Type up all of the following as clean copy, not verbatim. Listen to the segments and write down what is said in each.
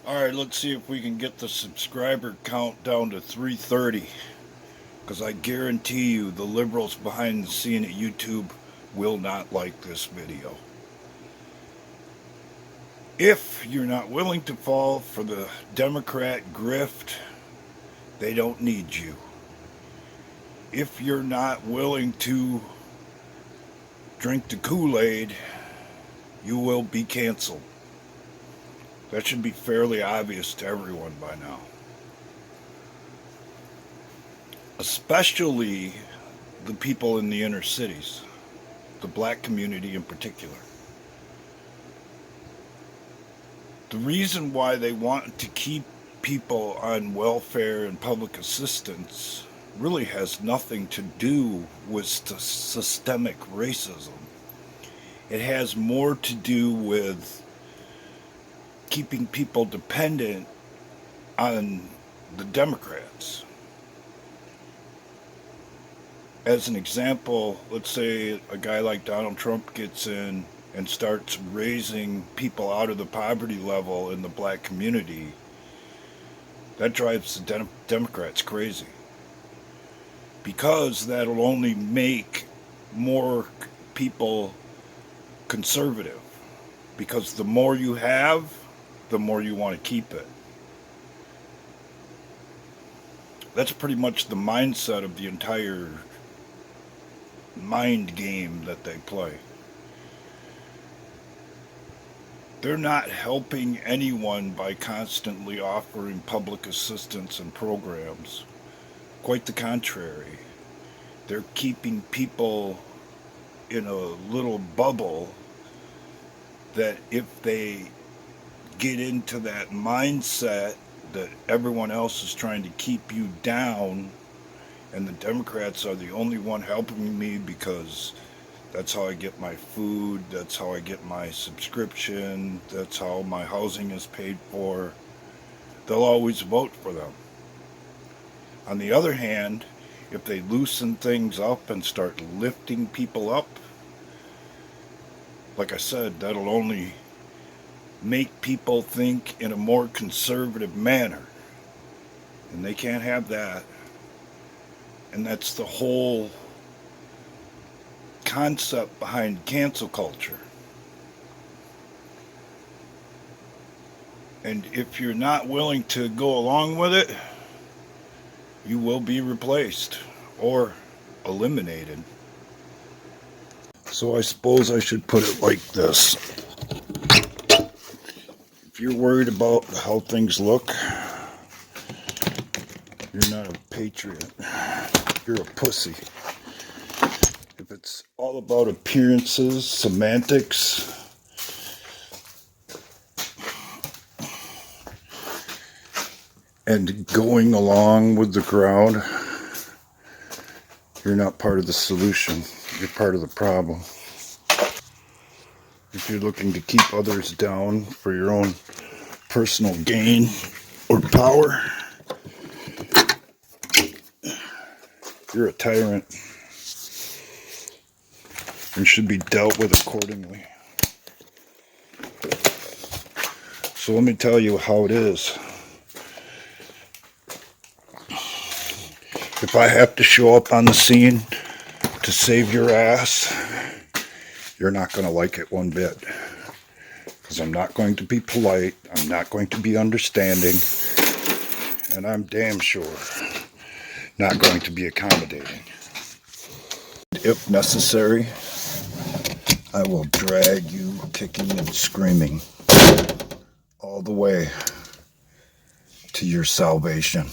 Alright, let's see if we can get the subscriber count down to 330. Because I guarantee you the liberals behind the scene at YouTube will not like this video. If you're not willing to fall for the Democrat grift, they don't need you. If you're not willing to drink the Kool-Aid, you will be canceled. That should be fairly obvious to everyone by now. Especially the people in the inner cities, the black community in particular. The reason why they want to keep people on welfare and public assistance really has nothing to do with systemic racism. It has more to do with keeping people dependent on the Democrats. As an example, let's say a guy like Donald Trump gets in and starts raising people out of the poverty level in the black community. That drives the Democrats crazy. Because that'll only make more people conservative. Because the more you have, the more you want to keep it. That's pretty much the mindset of the entire mind game that they play. They're not helping anyone by constantly offering public assistance and programs. Quite the contrary. They're keeping people in a little bubble that if they get into that mindset that everyone else is trying to keep you down and the Democrats are the only one helping me because that's how I get my food, that's how I get my subscription, that's how my housing is paid for, they'll always vote for them. On the other hand, if they loosen things up and start lifting people up, like I said, that'll only make people think in a more conservative manner. And they can't have that. And that's the whole concept behind cancel culture. And if you're not willing to go along with it, you will be replaced or eliminated. So I suppose I should put it like this. If you're worried about how things look, you're not a patriot. You're a pussy. If it's all about appearances, semantics, and going along with the crowd, you're not part of the solution. You're part of the problem. If you're looking to keep others down for your own personal gain or power, you're a tyrant and should be dealt with accordingly. So let me tell you how it is. If I have to show up on the scene to save your ass, you're not going to like it one bit. Because I'm not going to be polite, I'm not going to be understanding, and I'm damn sure not going to be accommodating. If necessary, I will drag you kicking and screaming all the way to your salvation.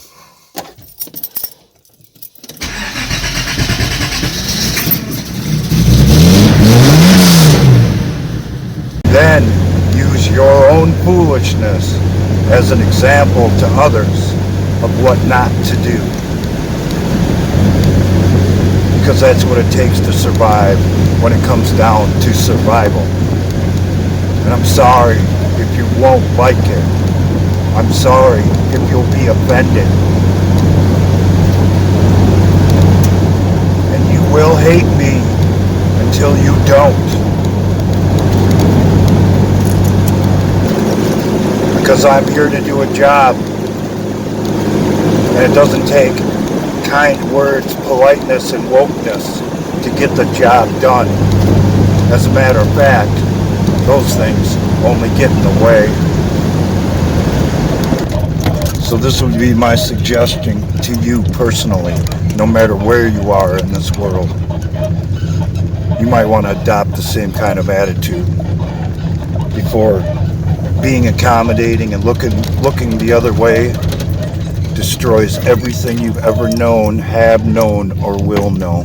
Then use your own foolishness as an example to others of what not to do. Because that's what it takes to survive when it comes down to survival. And I'm sorry if you won't like it. I'm sorry if you'll be offended. And you will hate me until you don't. because I'm here to do a job, and it doesn't take kind words, politeness, and wokeness to get the job done. As a matter of fact, those things only get in the way. So this would be my suggestion to you personally, no matter where you are in this world. You might want to adopt the same kind of attitude before being accommodating and looking the other way destroys everything you've ever known, have known, or will know.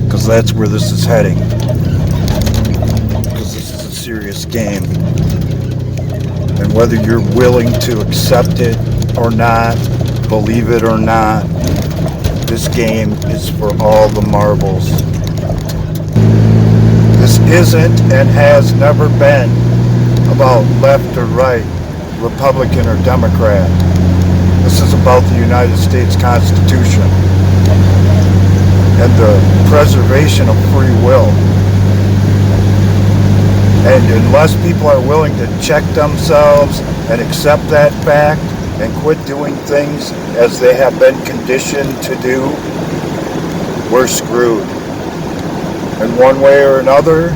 Because that's where this is heading. Because this is a serious game. And whether you're willing to accept it or not, believe it or not, this game is for all the marbles. This isn't and has never been about left or right, Republican or Democrat. This is about the United States Constitution and the preservation of free will. And unless people are willing to check themselves and accept that fact and quit doing things as they have been conditioned to do, we're screwed. In one way or another,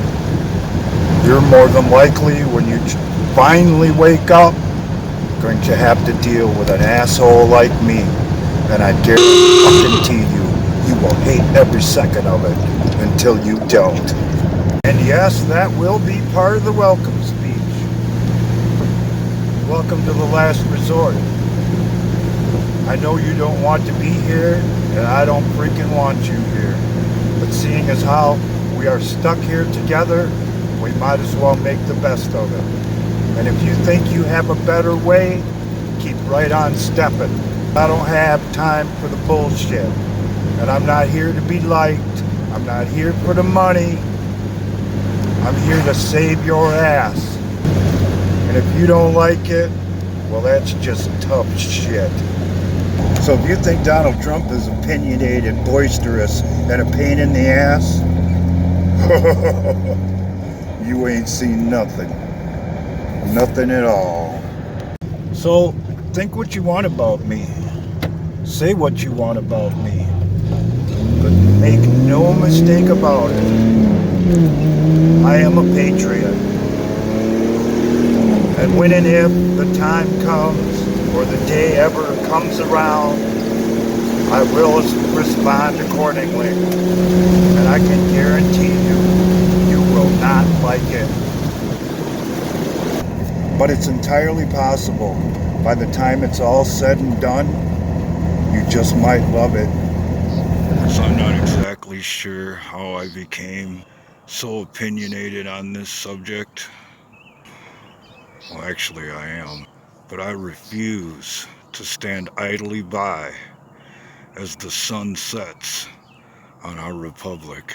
you're more than likely, when you finally wake up, going to have to deal with an asshole like me. And I guarantee you will hate every second of it until you don't. And yes, that will be part of the welcome speech. Welcome to the last resort. I know you don't want to be here, and I don't freaking want you here. But seeing as how we are stuck here together, we might as well make the best of it. And if you think you have a better way, keep right on stepping. I don't have time for the bullshit. And I'm not here to be liked. I'm not here for the money. I'm here to save your ass. And if you don't like it, well, that's just tough shit. So if you think Donald Trump is opinionated, boisterous, and a pain in the ass, you ain't seen nothing. Nothing at all. So think what you want about me. Say what you want about me. But make no mistake about it. I am a patriot. And when and if the time comes, or the day ever comes around, I will respond accordingly. And I can guarantee you, you will not like it. But it's entirely possible, by the time it's all said and done, you just might love it. So I'm not exactly sure how I became so opinionated on this subject. Well, actually I am. But I refuse to stand idly by as the sun sets on our republic.